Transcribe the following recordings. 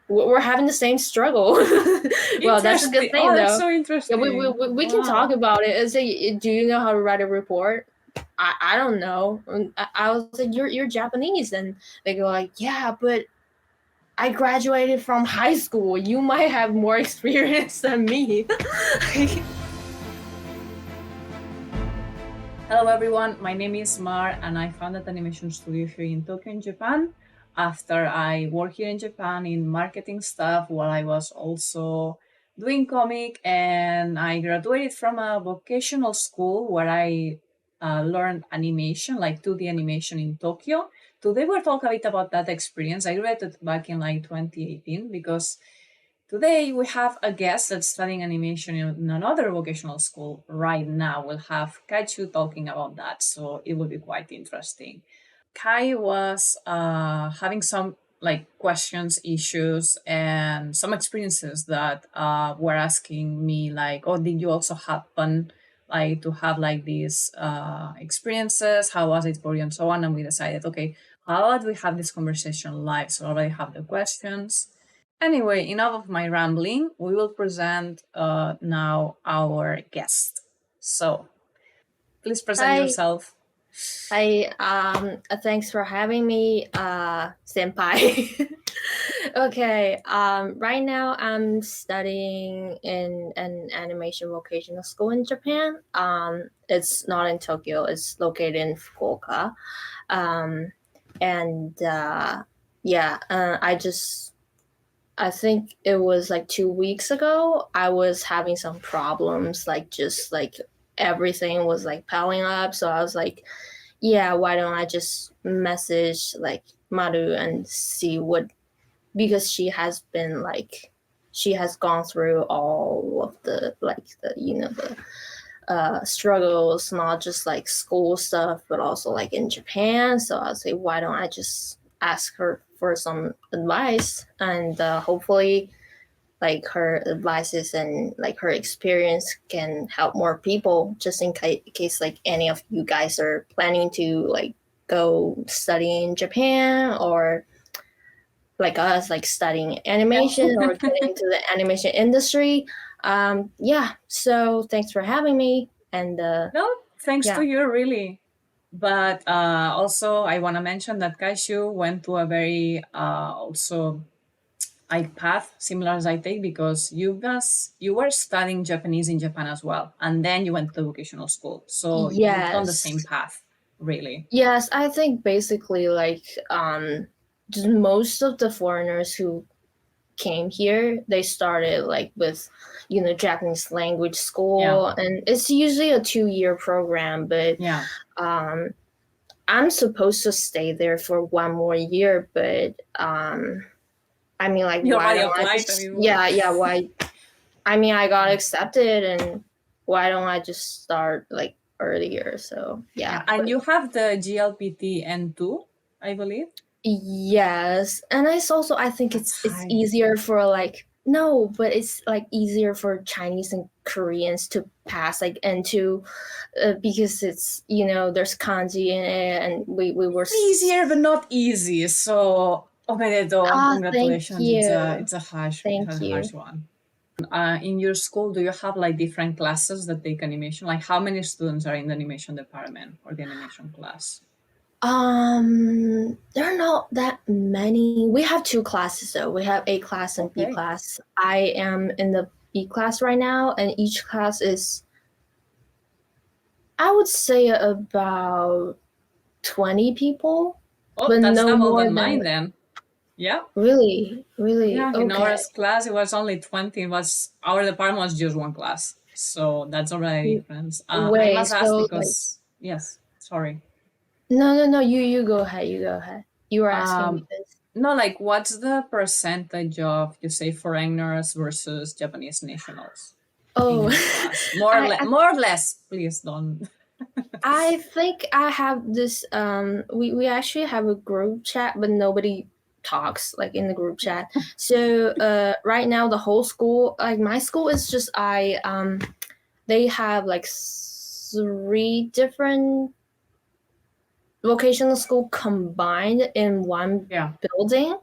we're having the same struggle. Well, that's a good Interesting. thing Oh, that's though. so Yeah, interesting. we can talk Wow. about it and say, do you know how to write a report? I don't know. And I was like, you're Japanese, and they go like, yeah, but I graduated from high school. You might have more experience than me. Hello, everyone. My name is Mar, and I founded an animation studio here in Tokyo, in Japan. After I worked here in Japan in marketing stuff, while I was also doing comic, and I graduated from a vocational school where I learned animation, like 2D animation in Tokyo. Today, we'll talk a bit about that experience. I graduated back in like 2018 because today we have a guest that's studying animation in another vocational school right now. We'll have Kaichu talking about that, so it will be quite interesting. Kai was having some like questions, issues, and some experiences that were asking me like, "Oh, did you also happen like to have like these experiences? How was it for you?" and so on. And we decided, okay, how about we have this conversation live? So I already have the questions. Anyway, enough of my rambling. We will present now our guest. So please present Hi, yourself. thanks for having me, senpai. Okay, right now I'm studying in an animation vocational school in Japan. It's not in Tokyo, it's located in Fukuoka. Um, and yeah, I think it was like 2 weeks ago, I was having some problems, like just like everything was like piling up. So I was like, yeah, why don't I just message like Maru and see what, because she has gone through all of the like the the struggles, not just like school stuff, but also like in Japan. So I'll say, why don't I just ask her for some advice, and hopefully like her advices and like her experience can help more people, just in case like any of you guys are planning to like go study in Japan, or like us, like studying animation or getting into the animation industry. Yeah, so thanks for having me. And No, thanks yeah. to you, really. But also, I want to mention that Kaishu went to a very also like path similar as I take because you were studying Japanese in Japan as well, and then you went to vocational school, so you've done the same Yes. path, really. Yes, I think basically like just most of the foreigners who came here, they started like with Japanese language Yeah, school, and it's usually a 2-year program, but yeah. um I'm supposed to stay there for 1 more year, but I mean, like, You why already don't I applied. I just, mean, what? yeah, why? I mean, I got accepted, and why don't I just start like earlier? So Yeah, yeah, and but you have the GLPT N2, I believe. yes, and it's also, I think That's it's high. easier for like, no, but it's like easier for Chinese and Koreans to pass like into, because it's there's kanji in it, and we were. It's easier, but not easy. So, Omedeto, Ah, thank congratulations. you, It's thank a harsh you. one. In your school, do you have like different classes that take animation? Like, how many students are in the animation department or the animation class? There are not that many. We have two classes though. We have A class and B Okay. class. I am in the B class right now, and each class is, I would say, about 20 people, Oh, but that's no double more than mine than, then. Yeah. really, really. Yeah. In our Okay. class, it was only 20. It was our department was just one class. So that's already a difference. I Wait, must ask so like, because, yes, sorry. no, you go ahead, you go ahead. You were asking me Um, this. no, like what's the percentage of you say foreigners versus Japanese nationals in Oh, your class? I, I More or less. Please don't. I think I have this. We actually have a group chat, but nobody talks like in the group chat. So right now the whole school, like my school, is just they have like three different vocational school combined in one Yeah. building.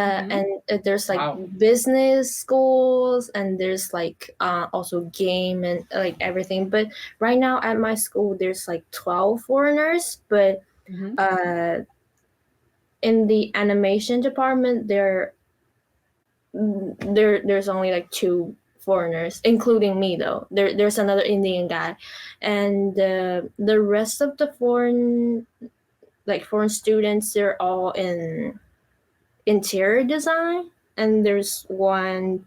Mm-hmm. and there's like Wow. business schools, and there's like also game and like everything. But right now at my school there's like 12 foreigners, but Mm-hmm. uh in the animation department there's only like two foreigners, including me though. There's another Indian guy, and the rest of the foreign students, they're all in interior design, and there's one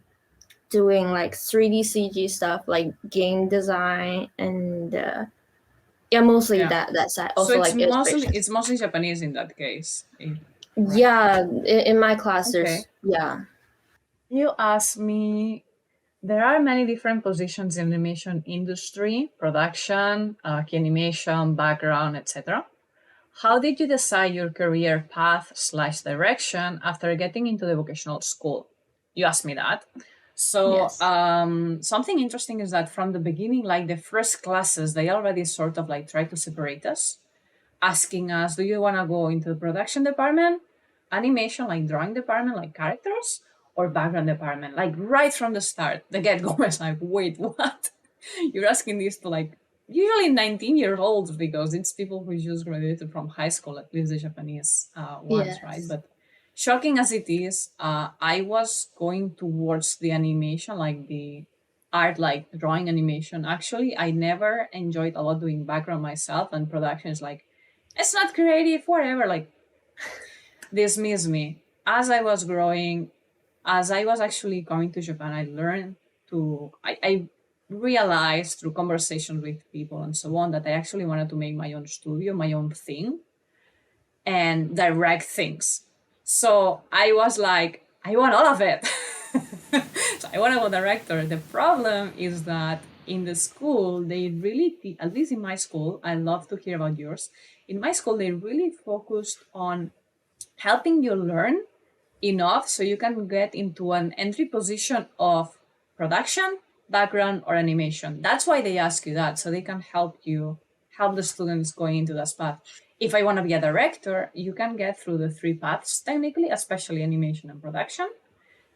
doing like 3D CG stuff, like game design, and yeah, mostly Yeah. that side. So Also it's like mostly illustration. it's mostly Japanese in that case. Right. Yeah, in my class Okay. there's yeah. You asked me. There are many different positions in the animation industry, production, key animation, background, etc. How did you decide your career path slash direction after getting into the vocational school? You asked me that. So Yes. something interesting is that from the beginning, like the first classes, they already sort of like try to separate us, asking us, do you want to go into the production department, animation, like drawing department, like characters, or background department? Like right from the start, the get go is like, wait, what? You're asking this to like usually 19-year olds because it's people who just graduated from high school, at least the Japanese ones, right? Yes. But shocking as it is, I was going towards the animation, like the art, like drawing animation. Actually, I never enjoyed a lot doing background myself, and production is like, it's not creative, whatever. Like, dismiss me. As I was growing, as I was actually coming to Japan, I learned I realized through conversations with people and so on that I actually wanted to make my own studio, my own thing, and direct things. So I was like, I want all of it. So I want to be a director. The problem is that in the school, they really, at least in my school, I love to hear about yours. In my school, they really focused on helping you learn enough so you can get into an entry position of production, background, or animation. That's why they ask you that, so they can help you, help the students going into that path. If I want to be a director, you can get through the three paths technically, especially animation and production.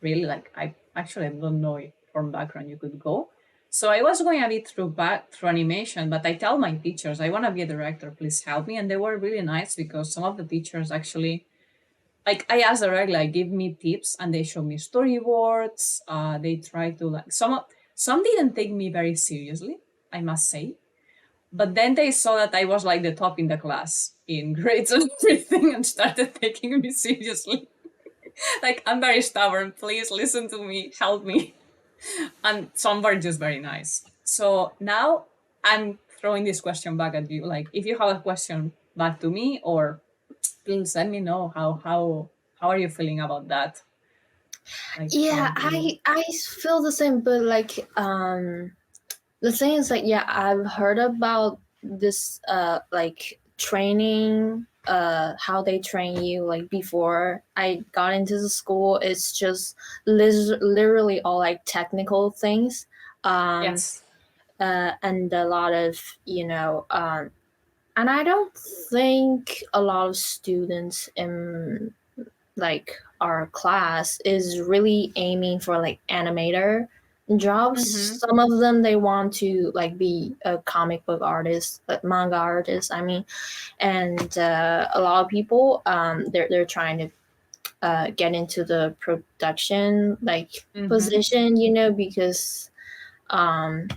Really, like I don't know if from background you could go. So I was going a bit through animation, but I tell my teachers I want to be a director. Please help me, and they were really nice because some of the teachers actually, like, I asked directly, like, give me tips, and they showed me storyboards. They tried to, like, some didn't take me very seriously, I must say, but then they saw that I was like the top in the class in grades and everything, and started taking me seriously. Like, I'm very stubborn. Please listen to me, help me. And some were just very nice. So now I'm throwing this question back at you. Like, if you have a question back to me, or please let me know how are you feeling about that, like Yeah, currently. I feel the same, but like the thing is like yeah, I've heard about this like training, how they train you like before I got into the school. It's just literally all like technical things. Um Yes. and a lot of, and I don't think a lot of students in like our class is really aiming for like animator jobs. Mm-hmm. Some of them they want to like be a comic book artist, like manga artist. I mean, and a lot of people they're trying to get into the production like Mm-hmm. position, because um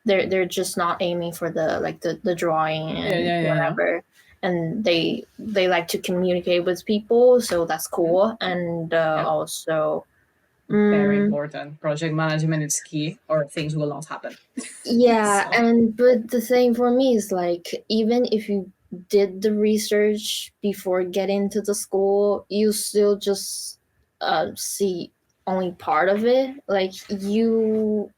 they're just not aiming for the like the drawing Yeah, and yeah, yeah, yeah. whatever, and they like to communicate with people, so that's Mm-hmm. cool. And Yep. also Very mm, important. Project management is key, or things will not happen. yeah, So and but the thing for me is like even if you did the research before getting to the school, you still just see only part of it. Like you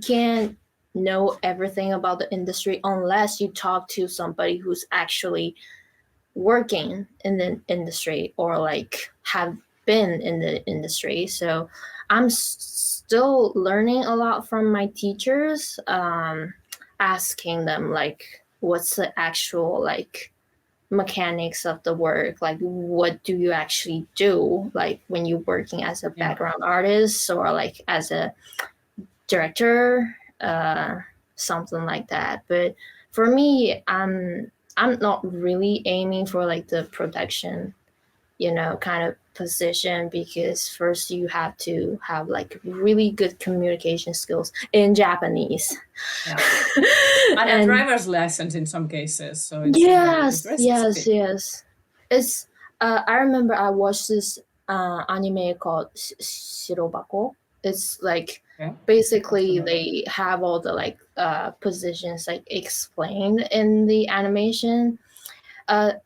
can't know everything about the industry unless you talk to somebody who's actually working in the industry or like have been in the industry. So I'm still learning a lot from my teachers, asking them like what's the actual like mechanics of the work, like what do you actually do, like when you're working as a Yeah. background artist or like as a director, something like that. But for me, I'm not really aiming for like the production, kind of position, because first you have to have like really good communication skills in Japanese. Yeah. And a And driver's license in some cases. So it's yes, very yes, specific. yes. It's I remember I watched this anime called Shirobako. It's like Okay. Have to basically look. they have all the like positions like explained in the animation.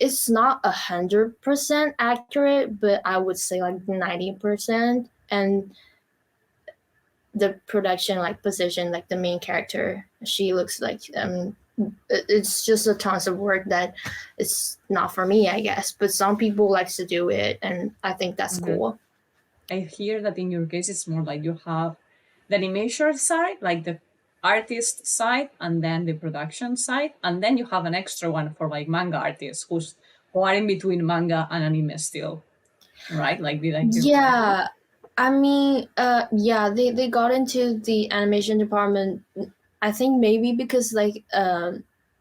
It's not 100% accurate, but I would say like 90%. And the production like position, like the main character, she looks like it's just a tons of work that it's not for me, I guess, but some people likes to do it, and I think that's Hmm. cool. I hear that in your case, it's more like you have the animation side, like the artist side, and then the production side, and then you have an extra one for like manga artists who are in between manga and anime still, right? Like, did I hear correctly? Yeah, I mean, yeah, they got into the animation department, I think maybe because like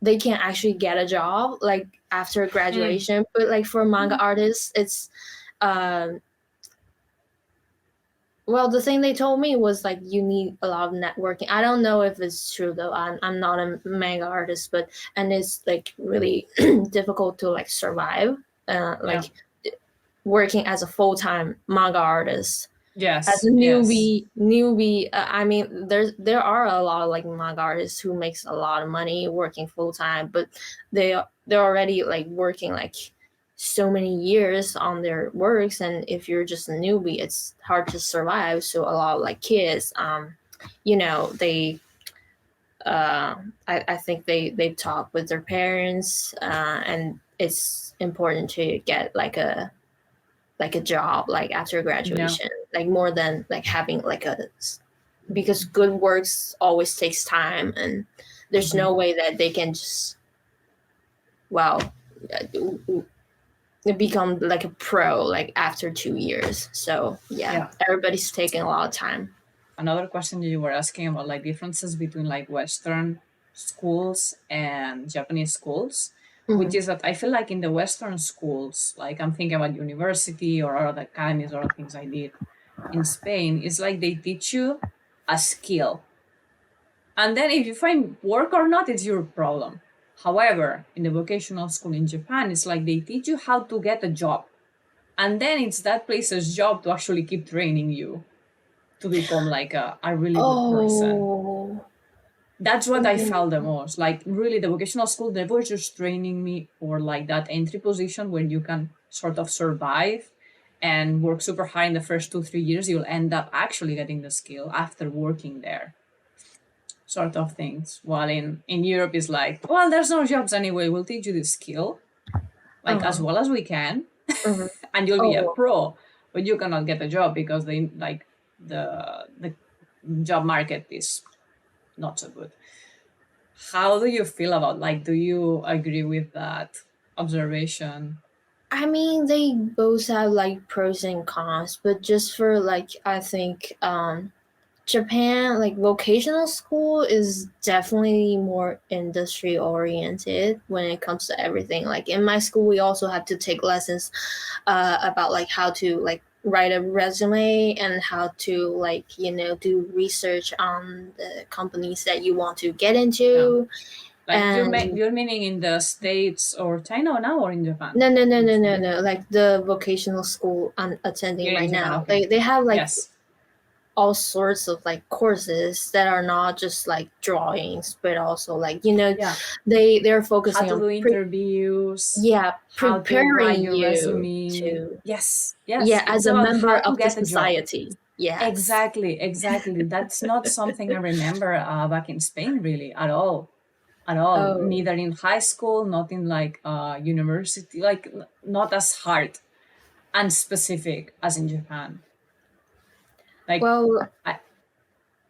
they can actually get a job like after Mm, graduation, but like for manga mm, artists it's um well, the thing they told me was like you need a lot of networking. I don't know if it's true though. I'm not a manga artist, but and it's like really difficult to like survive, yeah. like working as a full time manga artist as a Yes. Yes. newbie. I mean, there are a lot of like manga artists who makes a lot of money working full time, but they're already like working like so many years on their works, and if you're just a newbie, it's hard to survive. So a lot of like kids, they I think they talk with their parents, and it's important to get like a job like after Yeah. graduation, like more than like having like a, because good works always takes time, and there's Hmm. no way that they can just, well, uh, become like a pro like after 2 years. So yeah, Yeah. everybody's taking a lot of time. Another question you were asking about like differences between like Western schools and Japanese schools, which Mm-hmm. is that I feel like in the Western schools, like I'm thinking about university or other academies or other things I did in Spain, it's like they teach you a skill. And then if you find work or not, it's your problem. However, in the vocational school in Japan, it's like they teach you how to get a job. And then it's that place's job to actually keep training you to become like a really good person. Oh. That's what I Ooh. felt the most. Like really the vocational school, they were just training me for like that entry position where you can sort of survive and work super hard in the first 2 3 years. You'll end up actually getting the skill after working there, sort of things. While in Europe is like, well, there's no jobs anyway. We'll teach you the skill, like as Uh-huh. well as we can, Mhm. and you'll be a Oh, pro, but you cannot get a job because they like the job market is not so good. How do you feel about, like, do you agree with that observation? I mean, they both have like pros and cons, but just for like, I think Japan, like vocational school is definitely more industry oriented when it comes to everything. Like in my school, we also have to take lessons about like how to like write a resume and how to like do research on the companies that you want to get Yeah, into. like And you're meaning in the States or China now or in Japan? no, no, no, no, Which no, one? no. Like the vocational school I'm attending You're in right Japan. now, Okay. they have like Yes. all sorts of like courses that are not just like drawings, but also like Yeah. they're How focusing to on do interviews, yeah, how to write preparing your you resume. to, Yes. Yes. yeah, as It's a about member how to of the get a job. society. Yes. Exactly. Exactly. That's not something I remember back in Spain really at all. At all. Oh, Neither in high school, not in like university, like not as hard and specific as in Japan. Like, well, I,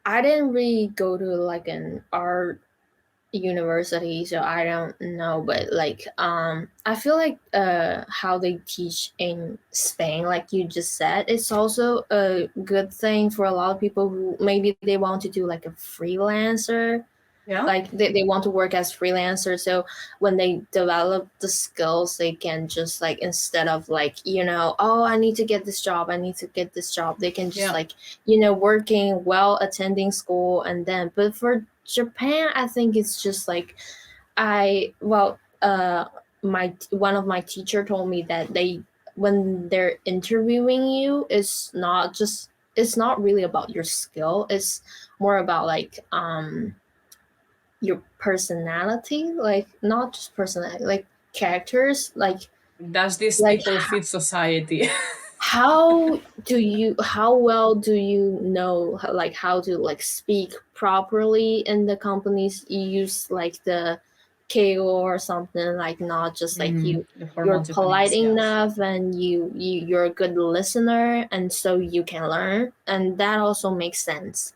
I didn't really go to like an art. university, so I don't know, but like I feel like how they teach in Spain, like you just said, it's also a good thing for a lot of people who maybe they want to do like a freelancer, Yeah, like they want to work as freelancers, so when they develop the skills they can just like, instead of like, oh, I need to get this job, I need to get this job, they can just yeah. like, working well, attending school, and then, but for Japan I think it's just like, I well my one of my teacher told me that they, when they're interviewing you, it's not really about your skill, it's more about like your personality, like not just personality, like characters, Does these like people fit society? how well do you know, like how to like speak properly in the companies, you use like the KO or something, like not just like The you're formal polite Japanese, yes. enough, and you're a good listener, and so you can learn, and that also makes sense.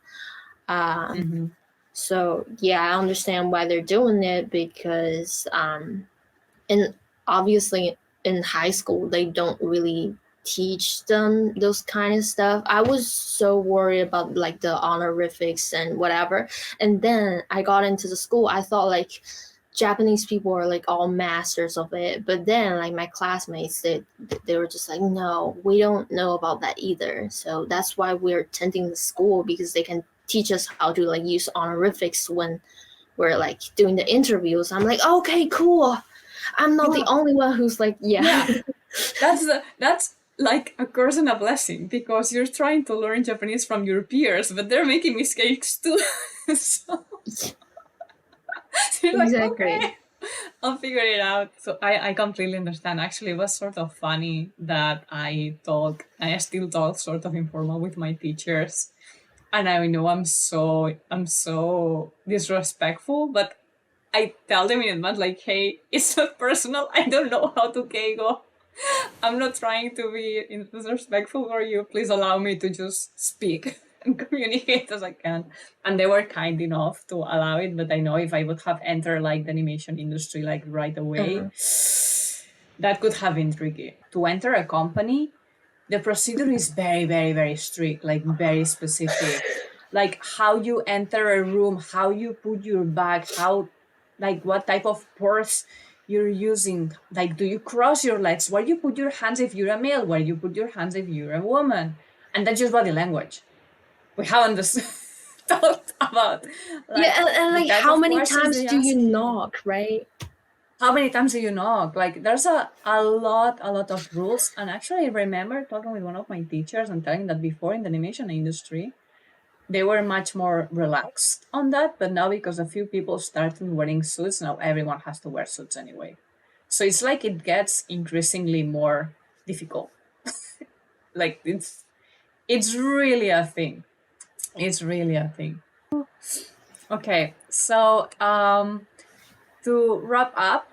um Mm-hmm. so yeah, I understand why they're doing it, because and obviously in high school they don't really teach them those kind of stuff. I was so worried about like the honorifics and whatever, and then I got into the school, I thought like Japanese people are like all masters of it, but then like my classmates, they were just like, no, we don't know about that either, so that's why we're attending the school, because they can teach us how to like use honorifics when we're like doing the interviews. I'm like, okay, cool, I'm not the Yeah, only one who's like, yeah. yeah. That's like a curse and a blessing because you're trying to learn Japanese from your peers, but they're making mistakes too. So you're like, Exactly. okay, I'll figure it out. So I completely understand. Actually, it was sort of funny that I still talk sort of informal with my teachers. And I know I'm so disrespectful, but I tell them in advance, like, hey, it's not personal. I don't know how to keigo. I'm not trying to be disrespectful for you. Please allow me to just speak and communicate as I can. And they were kind enough to allow it, but I know if I would have entered like the animation industry like right away, uh, that could have been tricky. To enter a company, the procedure is very, very, very strict, like very specific. Like how you enter a room, how you put your bag, how, like what type of purse you're using. Like, do you cross your legs? Where you put your hands if you're a male? Where you put your hands if you're a woman? And that's just body language. We haven't talked about yeah, like and the like type how of many questions times they do you ask you. knock, right? How many times do you knock? Like there's a lot of rules. And actually I remember talking with one of my teachers and telling that before in the animation industry, they were much more relaxed on that. But now because a few people started wearing suits, now everyone has to wear suits anyway. So it's like it gets increasingly more difficult. Like it's really a thing. It's really a thing. Okay. So to wrap up,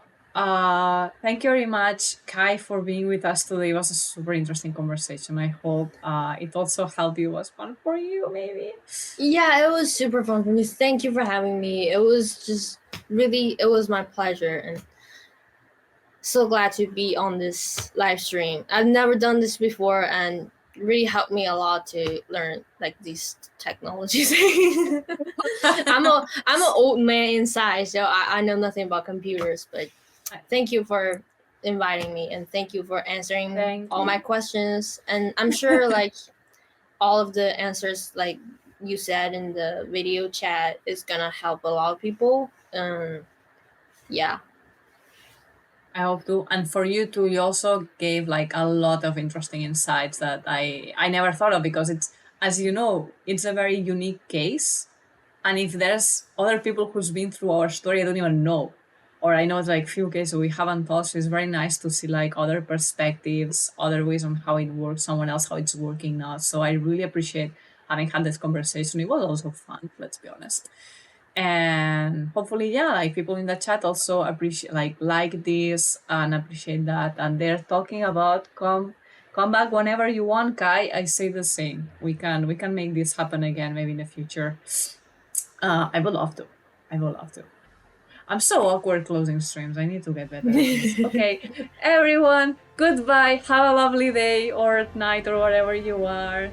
thank you very much, Kai, for being with us today. It was a super interesting conversation. I hope it also helped you, was fun for you, maybe. Yeah, it was super fun for me. Thank you for having me. It was just really, it was my pleasure, and so glad to be on this live stream. I've never done this before, and really helped me a lot to learn like these technologies. I'm an old man inside, so I know nothing about computers. But thank you for inviting me, and thank you for answering Thank all my you. questions. And I'm sure like all of the answers like you said in the video chat is gonna help a lot of people. Yeah. I hope to. And for you too, you also gave like a lot of interesting insights that I never thought of because it's, as you know, it's a very unique case. And if there's other people who's been through our story, I don't even know. Or I know it's like few cases we haven't touched. So it's very nice to see like other perspectives, other ways on how it works, someone else how it's working now. So I really appreciate having had this conversation. It was also fun, let's be honest. And hopefully, yeah, like people in the chat also appreciate like this and appreciate that. And they're talking about come back whenever you want, Kai. I say the same. We can make this happen again maybe in the future. I would love to. I would love to. I'm so awkward closing streams. I need to get better at this. Okay, everyone, goodbye. Have a lovely day or night or wherever you are.